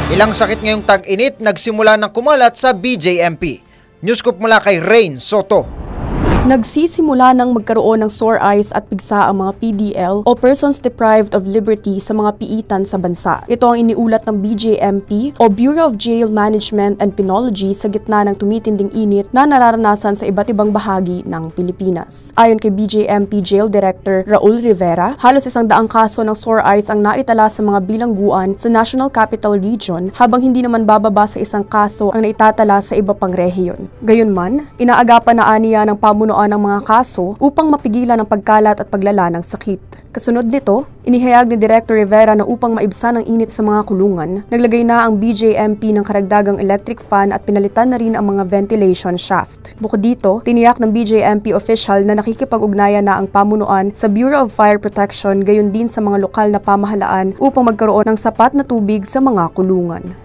Ilang sakit ngayong tag-init nagsimula ng kumalat sa BJMP. Newscoop mula kay Rain Soto. Nagsisimula ng magkaroon ng sore eyes at pigsa ang mga PDL o persons deprived of liberty sa mga piitan sa bansa. Ito ang iniulat ng BJMP o Bureau of Jail Management and Penology sa gitna ng tumitinding init na nararanasan sa iba't ibang bahagi ng Pilipinas. Ayon kay BJMP Jail Director Raul Rivera, halos 100 kaso ng sore eyes ang naitala sa mga bilangguan sa National Capital Region habang hindi naman bababa sa 1 kaso ang naitatala sa iba pang rehiyon. Gayunman, inaagapan na aniya ng pamunuan ng mga kaso upang mapigilan ang pagkalat at paglala ng sakit. Kasunod nito, inihayag ni Director Rivera na upang maibsan ang init sa mga kulungan, naglagay na ang BJMP ng karagdagang electric fan at pinalitan na rin ang mga ventilation shaft. Bukod dito, tiniyak ng BJMP official na nakikipag-ugnayan na ang pamunuan sa Bureau of Fire Protection gayon din sa mga lokal na pamahalaan upang magkaroon ng sapat na tubig sa mga kulungan.